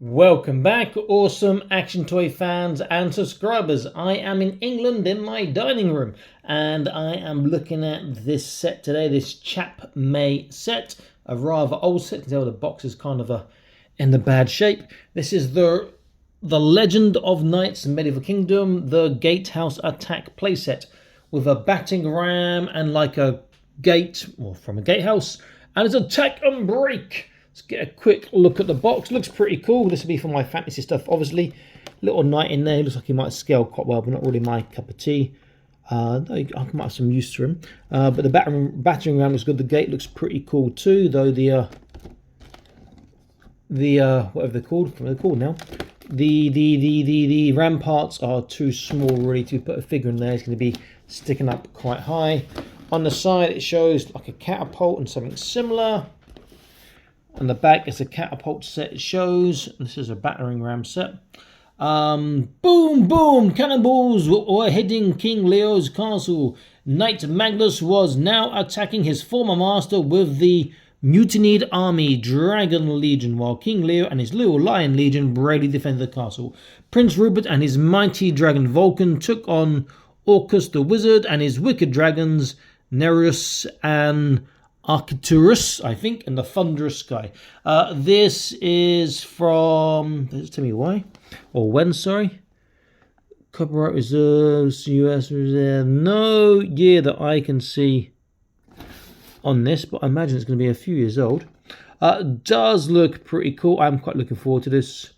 Welcome back, awesome action toy fans and subscribers. I am in England in my dining room and I am looking at this set today, this Chap May set, a rather old set. You can tell the box is kind of in the bad shape. This is the Legend of Knights Medieval Kingdom, the Gatehouse attack playset with a battering ram and like a gate, or from a gatehouse, and it's attack and break. Let's get a quick look at the box. Looks pretty cool. This will be for my fantasy stuff, obviously. Little knight in there. Looks like he might scale quite well, but not really my cup of tea. I might have some use for him. But the battering ram looks good. The gate looks pretty cool too, though the whatever they're called, what are they called now? The ramparts are too small really to put a figure in there. It's going to be sticking up quite high. On the side, it shows like a catapult and something similar. On the back, it's a catapult set. It shows this is a battering ram set. Boom, boom! Cannonballs were hitting King Leo's castle. Knight Magnus was now attacking his former master with the mutinied army, Dragon Legion, while King Leo and his little Lion Legion bravely defended the castle. Prince Rupert and his mighty dragon Vulcan took on Orcus the wizard and his wicked dragons, Nereus and Arcturus, I think, and the Thunderous Sky. This is from, does it tell me why? Or when, sorry? Copyright reserves, US reserve. No year that I can see on this, but I imagine it's going to be a few years old. Does look pretty cool. I'm quite looking forward to this.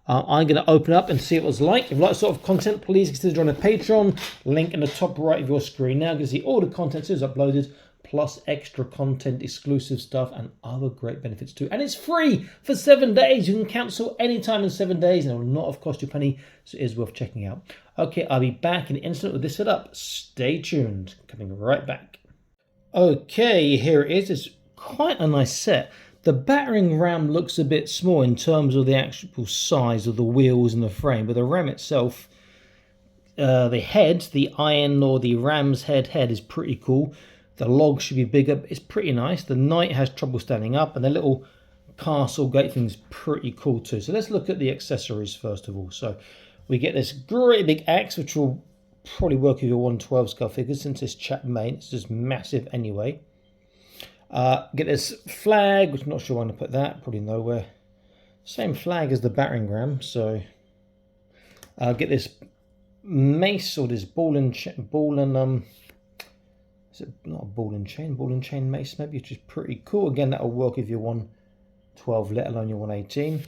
I'm going to open up and see what it was like. If you like sort of content, please consider joining Patreon. Link in the top right of your screen now. You can see all the content is uploaded, plus extra content, exclusive stuff, and other great benefits too. And it's free for 7 days. You can cancel anytime in 7 days, and it will not have cost you a penny, so it is worth checking out. Okay, I'll be back in an instant with this setup. Stay tuned. Coming right back. Okay, here it is. It's quite a nice set. The battering ram looks a bit small in terms of the actual size of the wheels and the frame, but the ram itself, the head, the iron or the ram's head is pretty cool. The log should be bigger, but it's pretty nice. The knight has trouble standing up, and the little castle gate thing's pretty cool too. So let's look at the accessories first of all. So we get this great big axe, which will probably work with your 112 scale figures since it's Chap main. It's just massive anyway. Get this flag, which I'm not sure where I'm going to put that. Probably nowhere. Same flag as the battering ram. So get this mace or this ball and is it not a ball and chain mace maybe, which is pretty cool. Again, that'll work if you're 112, let alone your 118.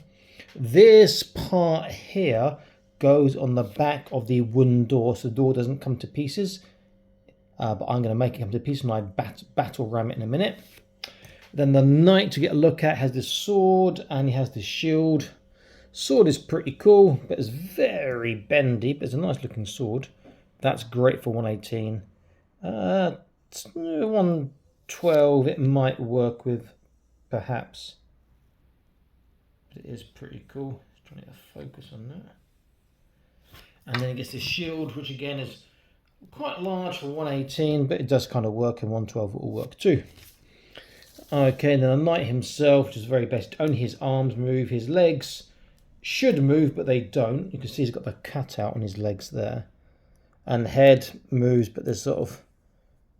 This part here goes on the back of the wooden door, so the door doesn't come to pieces. But I'm going to make it come to pieces when I battle ram it in a minute. Then the knight, to get a look at, has this sword and he has this shield. Sword is pretty cool, but it's very bendy, but it's a nice looking sword. That's great for 118. 112 it might work with, perhaps, but it is pretty cool. Just trying to focus on that. And then it gets this shield, which again is quite large for 118, but it does kind of work, and 112 will work too. Okay, then the knight himself, which is very basic. Only his arms move. His legs should move, but they don't. You can see he's got the cutout on his legs there. And the head moves, but there's sort of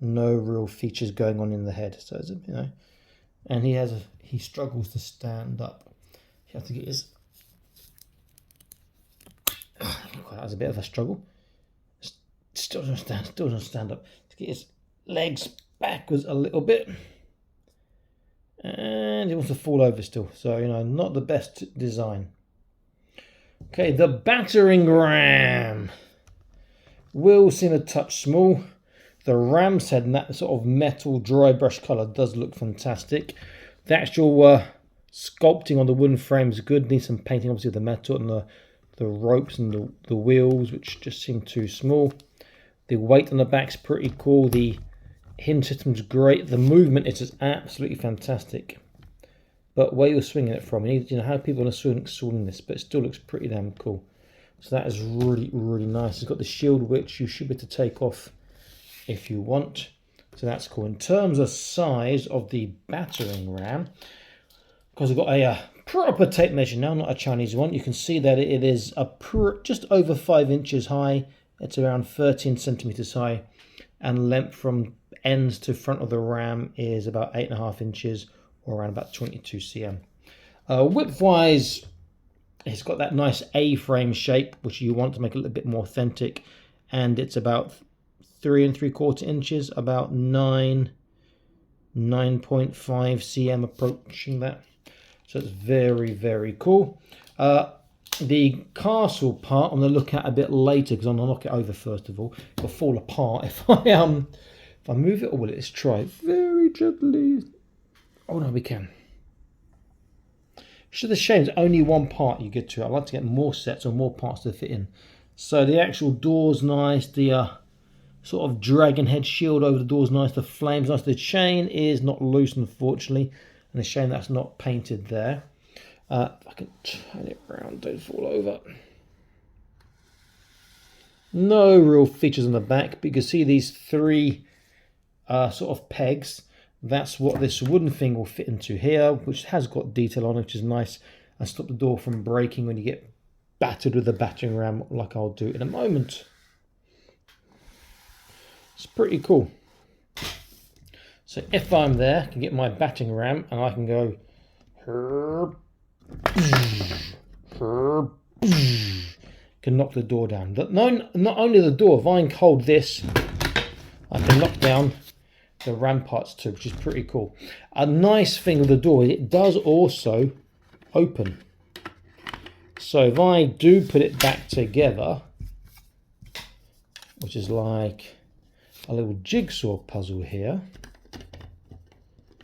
no real features going on in the head. So it's, you know, and he struggles to stand up. You have to get his. That was a bit of a struggle. Still doesn't stand up. To get his legs backwards a little bit. And he wants to fall over still. So, you know, not the best design. Okay, the battering ram will seem a touch small. The ram's head and that sort of metal dry brush colour does look fantastic. The actual sculpting on the wooden frame is good. Needs some painting, obviously, of the metal and the ropes and the wheels, which just seem too small. The weight on the back's pretty cool. The hinge system's great. The movement is just absolutely fantastic. But where you're swinging it from, you know how people are swinging this, but it still looks pretty damn cool. So that is really, really nice. It's got the shield, which you should be able to take off if you want. So that's cool. In terms of size of the battering ram, because I've got a proper tape measure now, not a Chinese one. You can see that it is just over 5 inches high. It's around 13 centimeters high, and length from ends to front of the ram is about 8.5 inches, or around about 22 cm. Width wise, it's got that nice A-frame shape, which you want to make it a little bit more authentic, and it's about 3 3/4 inches, about 9.5 cm, approaching that. So it's very, very cool. The castle part I'm going to look at a bit later, because I'm going to knock it over first of all. It'll fall apart if I move it. Or let's try very gently. Oh no, we can. It's just a shame it's only one part you get to. I'd like to get more sets or more parts to fit in. So the actual door's nice. The sort of dragon head shield over the door's nice. The flame's nice. The chain is not loose, unfortunately, and a shame that's not painted there. If I can turn it around, don't fall over. No real features on the back, but you can see these 3 sort of pegs. That's what this wooden thing will fit into here, which has got detail on it, which is nice, and stop the door from breaking when you get battered with a battering ram, like I'll do in a moment. It's pretty cool. So if I'm there, I can get my battering ram and I can go can knock the door down. But not only the door, if I can hold this, I can knock down the ramparts too, which is pretty cool. A nice thing with the door, it does also open. So if I do put it back together, which is like a little jigsaw puzzle here.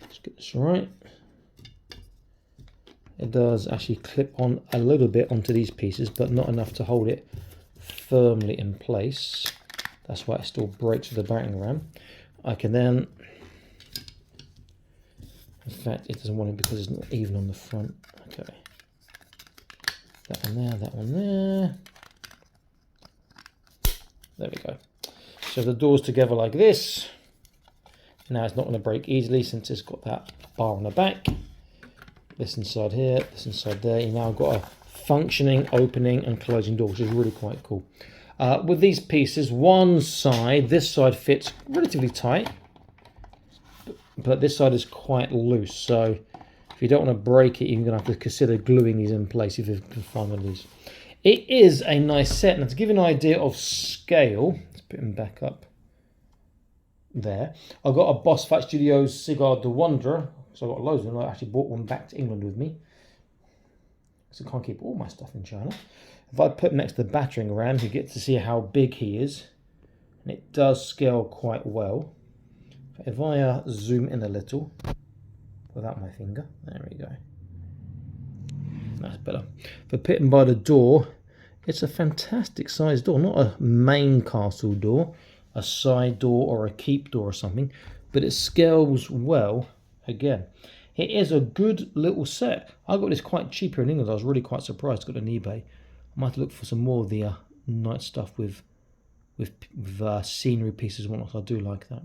Let's get this right. It does actually clip on a little bit onto these pieces, but not enough to hold it firmly in place. That's why it still breaks with the battering ram. I can then, in fact, it doesn't want it because it's not even on the front. Okay. That one there, that one there. There we go. So the door's together like this. Now it's not going to break easily since it's got that bar on the back. This inside here, this inside there. You now got a functioning opening and closing door, which is really quite cool. With these pieces, one side, this side fits relatively tight, but this side is quite loose. So if you don't want to break it, you're going to have to consider gluing these in place if you can find one of these. It is a nice set. Now to give you an idea of scale, let's put them back up there. I've got a Boss Fight Studios Cigar the Wanderer. So I've got loads of them. I actually brought one back to England with me, so I can't keep all my stuff in China. If I put him next to the battering ram, you get to see how big he is, and it does scale quite well. If I zoom in a little without my finger, there we go. That's better. If I put him by the door, it's a fantastic size door, not a main castle door, a side door or a keep door or something, but it scales well. Again, it is a good little set. I got this quite cheap here in England. I was really quite surprised. Got it on eBay. I might have to look for some more of the nice stuff with scenery pieces and whatnot. I do like that.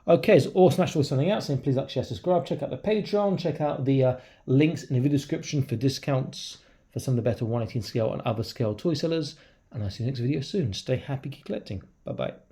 Okay, so awesome. That's all something out. So please like, share, subscribe. Check out the Patreon. Check out the links in the video description for discounts for some of the better 1/18 scale and other scale toy sellers. And I'll see you next video soon. Stay happy, keep collecting. Bye bye.